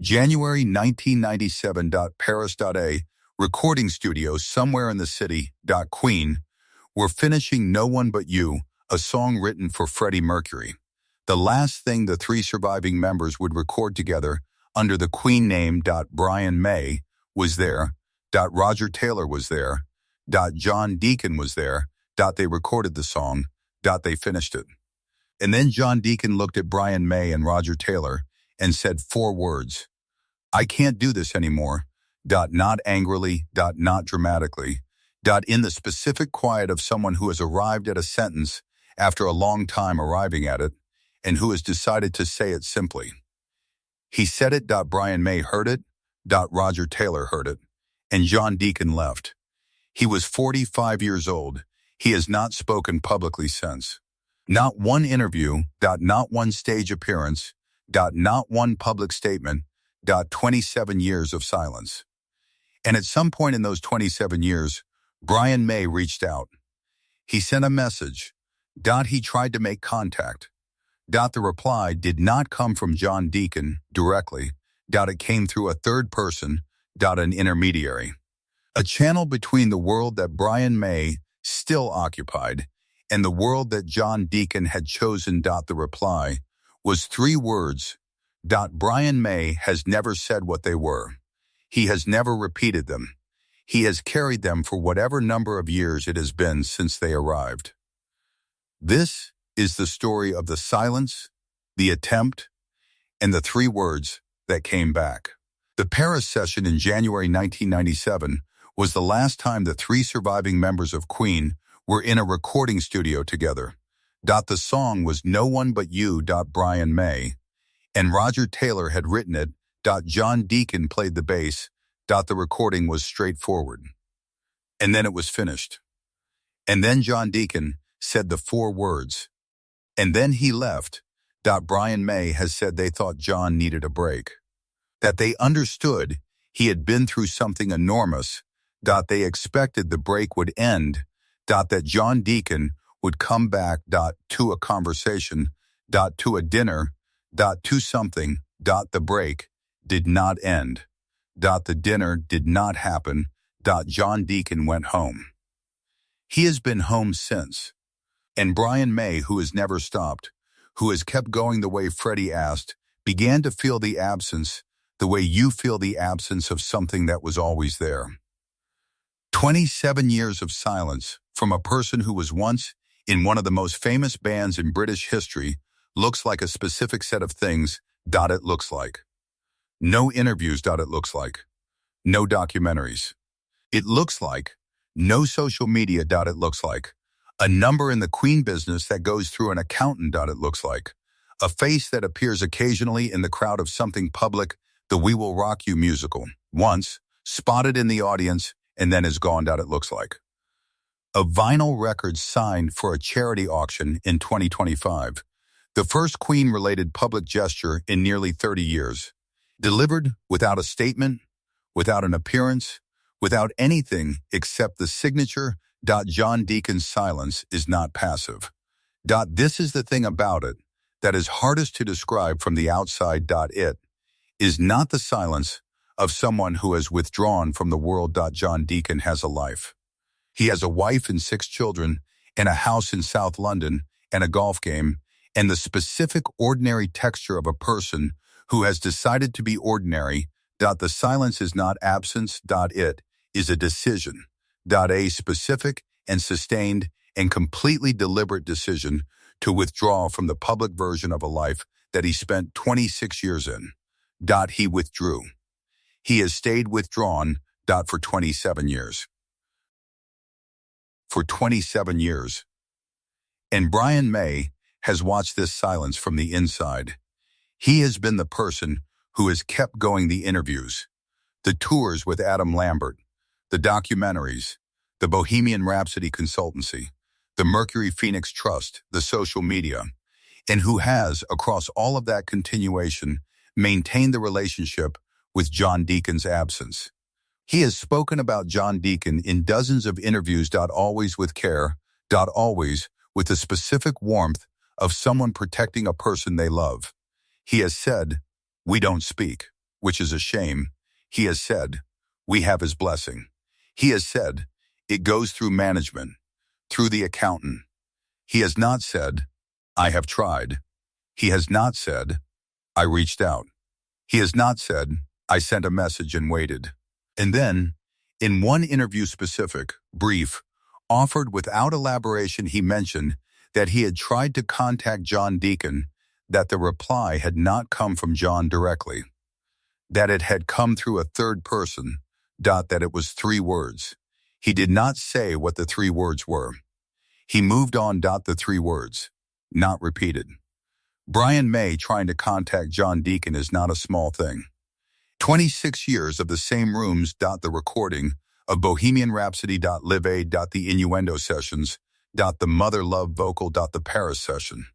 January 1997. Paris.A, recording studio somewhere in the city. Queen, we're finishing No One But You, a song written for Freddie Mercury. The last thing the three surviving members would record together under the Queen name. Brian May was there. Roger Taylor was there. John Deacon was there. They recorded the song. They finished it. And then John Deacon looked at Brian May and Roger Taylor and said 4 words. I can't do this anymore. Not angrily. Not dramatically. In the specific quiet of someone who has arrived at a sentence after a long time arriving at it and who has decided to say it simply. He said it. Brian May heard it. Roger Taylor heard it. And John Deacon left. He was 45 years old. He has not spoken publicly since. Not one interview. Not one stage appearance. Not one public statement. 27 years of silence. And at some point in those 27 years, Brian May reached out. He sent a message. He tried to make contact. The reply did not come from John Deacon directly. It came through a third person. An intermediary. A channel between the world that Brian May still occupied and the world that John Deacon had chosen. The reply was 3 words. Brian May has never said what they were. He has never repeated them. He has carried them for whatever number of years it has been since they arrived. This is the story of the silence, the attempt, and the 3 words that came back. The Paris session in January 1997 was the last time the 3 surviving members of Queen were in a recording studio together. The song was No One But You. Brian May and Roger Taylor had written it. John Deacon played the bass. The recording was straightforward. And then it was finished. And then John Deacon said the 4 words. And then he left. Brian May has said they thought John needed a break. That they understood he had been through something enormous. They expected the break would end. That John Deacon would come back. To a conversation. To a dinner. To something. The break did not end. The dinner did not happen. John Deacon went home. He has been home since. And Brian May, who has never stopped, who has kept going the way Freddie asked, began to feel the absence, the way you feel the absence of something that was always there. 27 years of silence from a person who was once in one of the most famous bands in British history looks like a specific set of things. It looks like. No interviews. It looks like. No documentaries. It looks like. No social media. It looks like. A number in the Queen business that goes through an accountant. It looks like. A face that appears occasionally in the crowd of something public, the We Will Rock You musical, once, spotted in the audience, and then is gone. It looks like. A vinyl record signed for a charity auction in 2025. The first Queen-related public gesture in nearly 30 years. Delivered without a statement, without an appearance, without anything except the signature. John Deacon's silence is not passive. This is the thing about it that is hardest to describe from the outside. It is not the silence of someone who has withdrawn from the world. John Deacon has a life. He has a wife and 6 children and a house in South London and a golf game and the specific ordinary texture of a person who has decided to be ordinary. The silence is not absence. It is a decision. A specific and sustained and completely deliberate decision to withdraw from the public version of a life that he spent 26 years in. He withdrew. He has stayed withdrawn. For 27 years. For 27 years. And Brian May has watched this silence from the inside. He has been the person who has kept going the interviews, the tours with Adam Lambert, the documentaries, the Bohemian Rhapsody consultancy, the Mercury Phoenix Trust, the social media, and who has, across all of that continuation, maintained the relationship with John Deacon's absence. He has spoken about John Deacon in dozens of interviews. Always with care. Always with the specific warmth of someone protecting a person they love. He has said, "We don't speak. which is a shame. He has said, we have his blessing. He has said, it goes through management, through the accountant. He has not said, I have tried. He has not said, I reached out. He has not said, I sent a message and waited. And then, in one interview specific, brief, offered without elaboration, he mentioned that he had tried to contact John Deacon, that the reply had not come from John directly, that it had come through a third person, that it was 3 words. He did not say what the 3 words were. He moved on. The 3 words, not repeated. Brian May trying to contact John Deacon is not a small thing. 26 years of the same rooms. The recording of Bohemian Rhapsody. Live Aid. The innuendo sessions. The mother love vocal. The Paris session.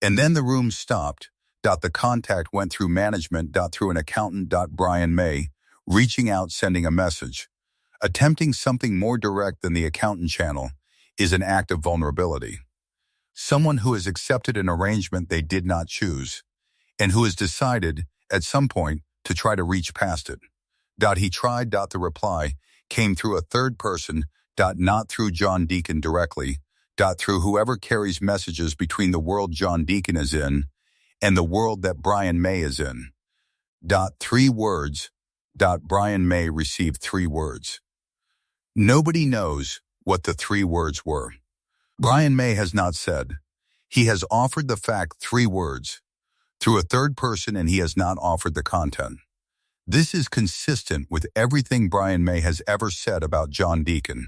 And then the room stopped. The contact went through management. Through an accountant. Brian May, reaching out, sending a message. Attempting something more direct than the accountant channel is an act of vulnerability. Someone who has accepted an arrangement they did not choose, and who has decided, at some point, to try to reach past it. He tried. The reply came through a third person. Not through John Deacon directly. Through whoever carries messages between the world John Deacon is in and the world that Brian May is in. 3 words. Brian May received 3 words. Nobody knows what the 3 words were. Brian May has not said. He has offered the fact 3 words through a third person, and he has not offered the content. This is consistent with everything Brian May has ever said about John Deacon.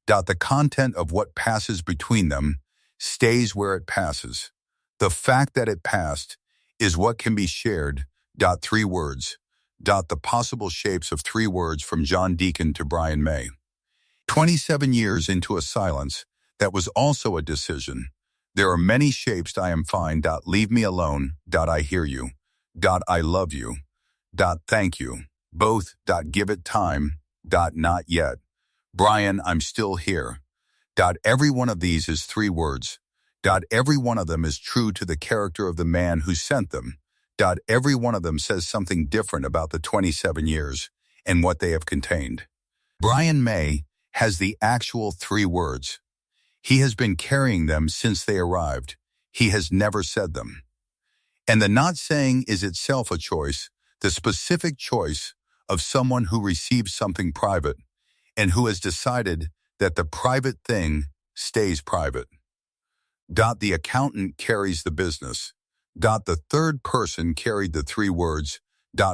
The content of what passes between them stays where it passes. The fact that it passed is what can be shared. 3 words. The possible shapes of 3 words from John Deacon to Brian May. 27 years into a silence that was also a decision. There are many shapes. I am fine. Leave me alone. I hear you. I love you. Thank you. Both. Give it time. Not yet. Brian, I'm still here. Every one of these is 3 words. Every one of them is true to the character of the man who sent them. Every one of them says something different about the 27 years and what they have contained. Brian May has the actual 3 words. He has been carrying them since they arrived. He has never said them. And the not saying is itself a choice, the specific choice of someone who receives something private and who has decided that the private thing stays private. The accountant carries the business. The third person carried the 3 words.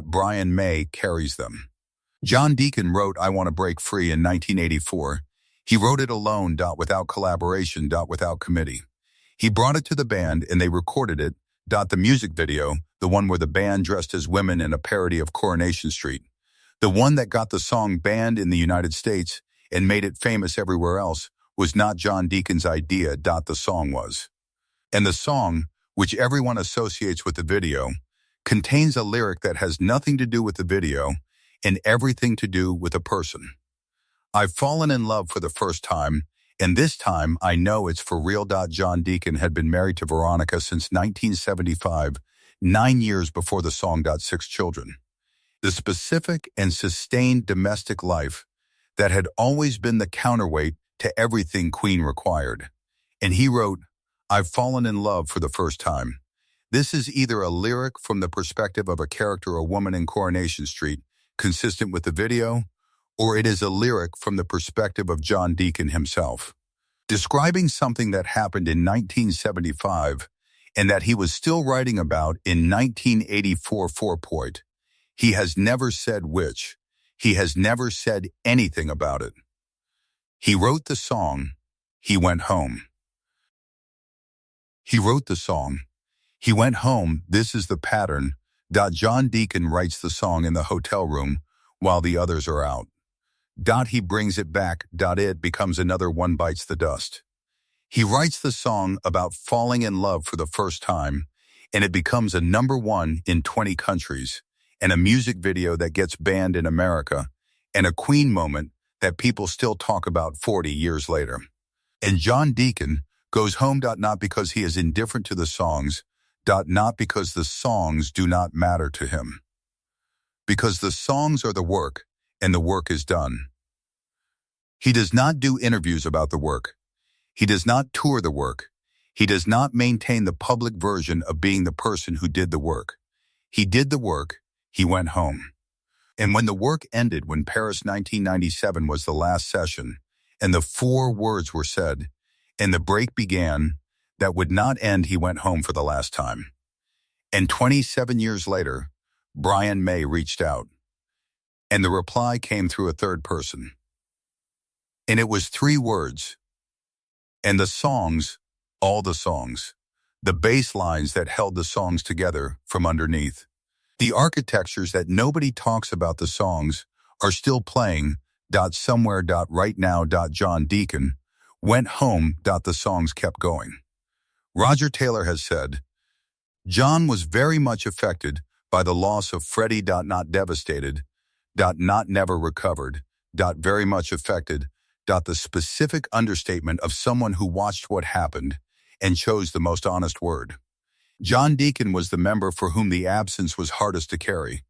Brian May carries them. John Deacon wrote I Want to Break Free in 1984. He wrote it alone. Without collaboration. Without committee. He brought it to the band and they recorded it. The music video, the one where the band dressed as women in a parody of Coronation Street, the one that got the song banned in the United States and made it famous everywhere else, was not John Deacon's idea. The song was. And the song, which everyone associates with the video, contains a lyric that has nothing to do with the video and everything to do with a person. I've fallen in love for the first time, and this time I know it's for real. John Deacon had been married to Veronica since 1975, 9 years before the song. 6 children. The specific and sustained domestic life that had always been the counterweight to everything Queen required. And he wrote, I've fallen in love for the first time. This is either a lyric from the perspective of a character, a woman in Coronation Street, consistent with the video, or it is a lyric from the perspective of John Deacon himself, describing something that happened in 1975 and that he was still writing about in 1984. Point. He has never said which. He has never said anything about it. He wrote the song. He went home. He wrote the song. He went home. This is the pattern. John Deacon writes the song in the hotel room while the others are out. He brings it back. It becomes another one bites the dust. He writes the song about falling in love for the first time, and it becomes a #1 in 20 countries, and a music video that gets banned in America, and a Queen moment that people still talk about 40 years later. And John Deacon goes home. Not because he is indifferent to the songs. Not because the songs do not matter to him. because the songs are the work, and the work is done. He does not do interviews about the work. He does not tour the work. He does not maintain the public version of being the person who did the work. He did the work. He went home. And when the work ended, when Paris 1997 was the last session, and the 4 words were said, and the break began, that would not end, he went home for the last time. And 27 years later, Brian May reached out. And the reply came through a third person. And it was 3 words. And the songs, all the songs, the bass lines that held the songs together from underneath, the architectures that nobody talks about the songs are still playing, somewhere, right now, John Deacon, went home, the songs kept going. Roger Taylor has said, John was very much affected by the loss of Freddie, not devastated, not never recovered, very much affected, the specific understatement of someone who watched what happened and chose the most honest word. John Deacon was the member for whom the absence was hardest to carry,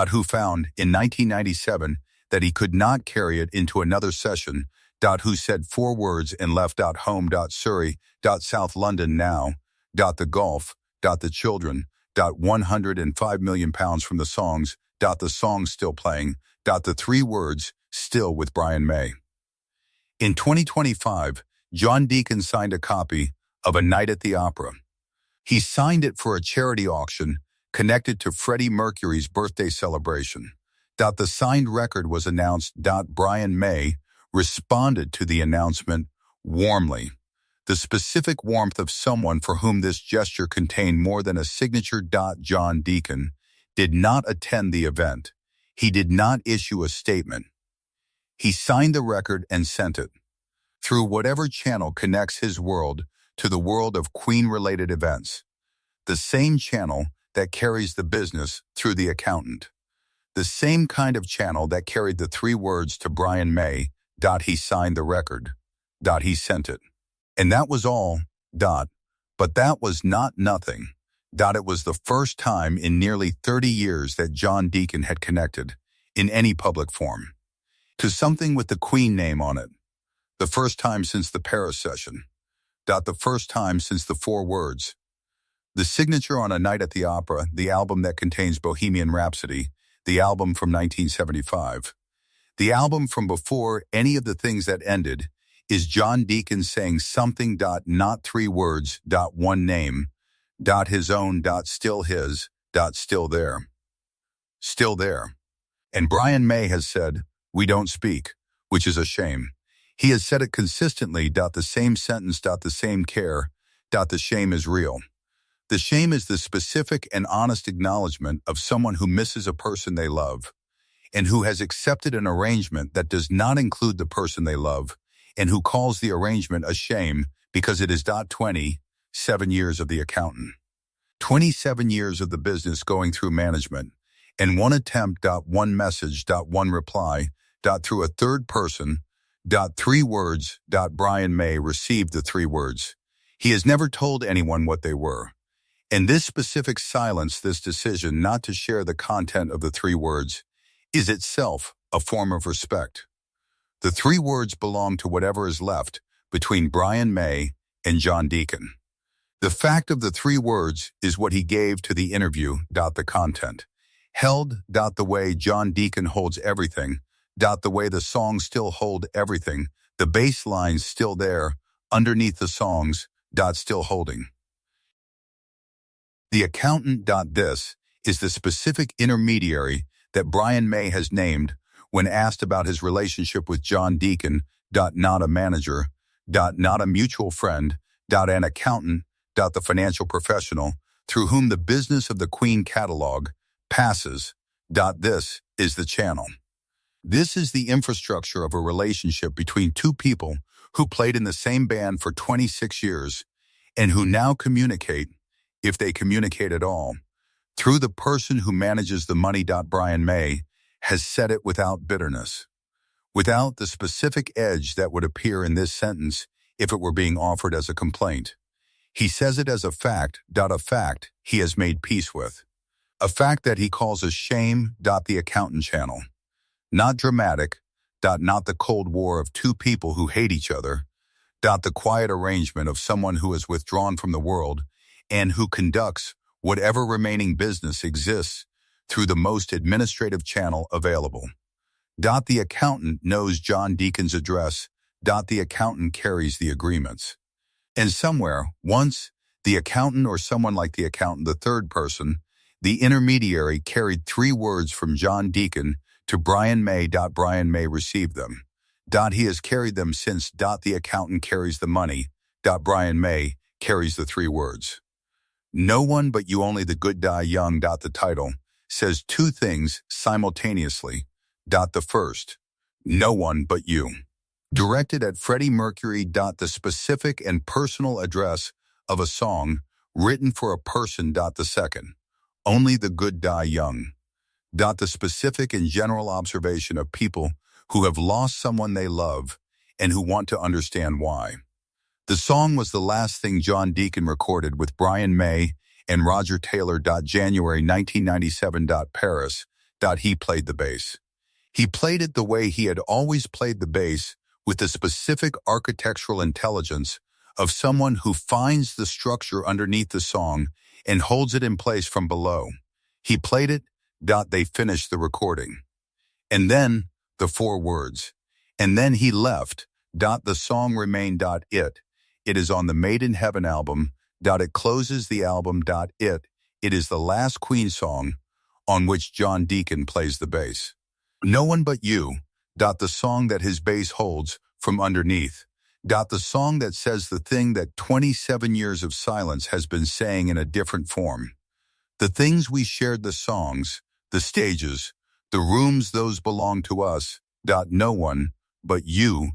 who found in 1997 that he could not carry it into another session, who said 4 words and left, home, Surrey, South London now, the golf, the children, 105 million pounds from the songs, the songs still playing, the 3 words still with Brian May. In 2025, John Deacon signed a copy of A Night at the Opera. He signed it for a charity auction connected to Freddie Mercury's birthday celebration. The signed record was announced. Brian May responded to the announcement warmly. The specific warmth of someone for whom this gesture contained more than a signature. John Deacon did not attend the event. He did not issue a statement. He signed the record and sent it through whatever channel connects his world to the world of Queen-related events, the same channel that carries the business through the accountant, the same kind of channel that carried the 3 words to Brian May. He signed the record. He sent it. And that was all. But that was not nothing. It was the first time in nearly 30 years that John Deacon had connected, in any public form, to something with the Queen name on it. The first time since the Paris session. The first time since the 4 words. The signature on A Night at the Opera, the album that contains Bohemian Rhapsody, the album from 1975. The album from before any of the things that ended, is John Deacon saying something. Not 3 words. 1 name. His own. Still his. Still there. Still there. And Brian May has said, we don't speak, which is a shame. He has said it consistently. The same sentence. The same care. The shame is real. The shame is the specific and honest acknowledgement of someone who misses a person they love, and who has accepted an arrangement that does not include the person they love, and who calls the arrangement a shame because it is. 27 years of the accountant. 27 years of the business going through management, and 1 attempt. 1 message. 1 reply. Through a third person. 3 words. Brian May received the 3 words. He has never told anyone what they were. And this specific silence, this decision not to share the content of the 3 words, is itself a form of respect. The 3 words belong to whatever is left between Brian May and John Deacon. The fact of the 3 words is what he gave to the interview. The content. Held. The way John Deacon holds everything. The way the songs still hold everything. The bass lines still there, underneath the songs. Still holding. The accountant. This is the specific intermediary that Brian May has named when asked about his relationship with John Deacon. Not a manager. Not a mutual friend. An accountant. The financial professional through whom the business of the Queen catalog passes. This is the channel. This is the infrastructure of a relationship between 2 people who played in the same band for 26 years and who now communicate, if they communicate at all, through the person who manages the money. Brian May has said it without bitterness, without the specific edge that would appear in this sentence if it were being offered as a complaint. He says it as a fact. A fact he has made peace with. A fact that he calls a shame.The accountant channel. Not dramatic. Not the Cold War of two people who hate each other. The quiet arrangement of someone who has withdrawn from the world and who conducts whatever remaining business exists through the most administrative channel available. The accountant knows John Deacon's address. The accountant carries the agreements. And somewhere, once, the accountant or someone like the accountant, the third person, the intermediary carried 3 words from John Deacon to Brian May. Brian May received them. He has carried them since. The accountant carries the money. Brian May carries the 3 words. No one but you, only the good die young. The title says 2 things simultaneously. The first, no one but you. Directed at Freddie Mercury. The specific and personal address of a song written for a person. The second, only the good die young. The specific and general observation of people who have lost someone they love and who want to understand why. The song was the last thing John Deacon recorded with Brian May and Roger Taylor. January 1997. Paris. He played the bass. He played it the way he had always played the bass, with the specific architectural intelligence of someone who finds the structure underneath the song and holds it in place from below. He played it. They finished the recording. And then the 4 words. And then he left. The song remained. It is on the Made in Heaven album. It closes the album. It is the last Queen song on which John Deacon plays the bass. No one but you. The song that his bass holds from underneath. The song that says the thing that 27 years of silence has been saying in a different form. The things we shared, the songs, the stages, the rooms, those belong to us. No one but you.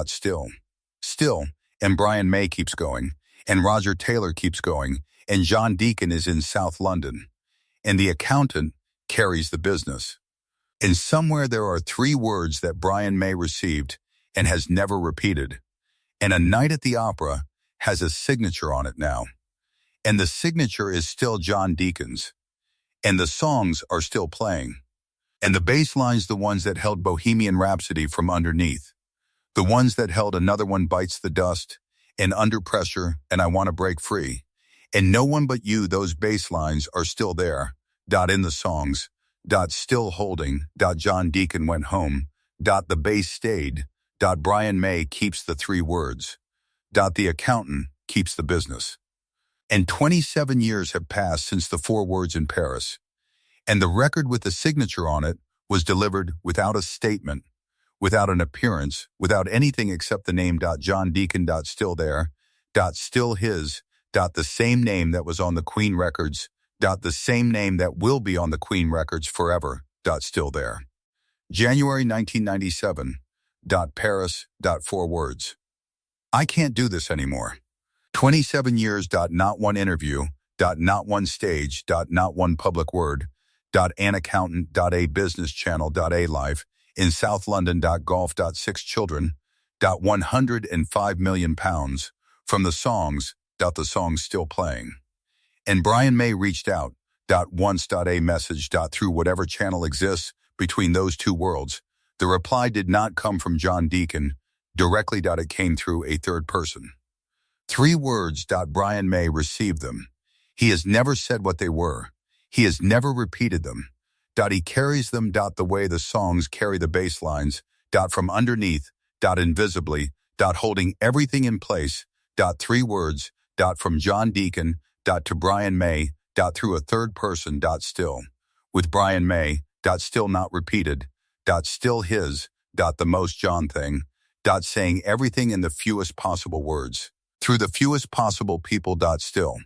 Still. And Brian May keeps going, and Roger Taylor keeps going, and John Deacon is in South London, and the accountant carries the business. And somewhere there are 3 words that Brian May received and has never repeated. And A Night at the Opera has a signature on it now. And the signature is still John Deacon's. And the songs are still playing. And the bass lines, the ones that held Bohemian Rhapsody from underneath. The ones that held Another One Bites the Dust, and Under Pressure, and I Want to Break Free. And No One But You, those bass lines are still there. In the songs. Still holding. John Deacon went home. The bass stayed. Brian May keeps the 3 words. The accountant keeps the business. And 27 years have passed since the 4 words in Paris. And the record with the signature on it was delivered without a statement, without an appearance, without anything except the name. John Deacon. Still there. Still his. The same name that was on the Queen records. The same name that will be on the Queen records forever. Still there. January 1997. Paris. 4 words. I can't do this anymore. 27 years. Not one interview. Not one stage. Not one public word. An accountant. A business channel. A life. In South London. Golf. 6 children. 105 million pounds. From the songs. The songs still playing. And Brian May reached out. Once. A message. Through whatever channel exists between those 2 worlds. The reply did not come from John Deacon. Directly. It came through a third person. 3 words. Brian May received them. He has never said what they were. He has never repeated them. He carries them. The way the songs carry the bass lines. From underneath. Invisibly. Holding everything in place. 3 words. From John Deacon. To Brian May. Through a third person. Still. With Brian May. Still not repeated. Still his. The most John thing. Saying everything in the fewest possible words. Through the fewest possible people. Still.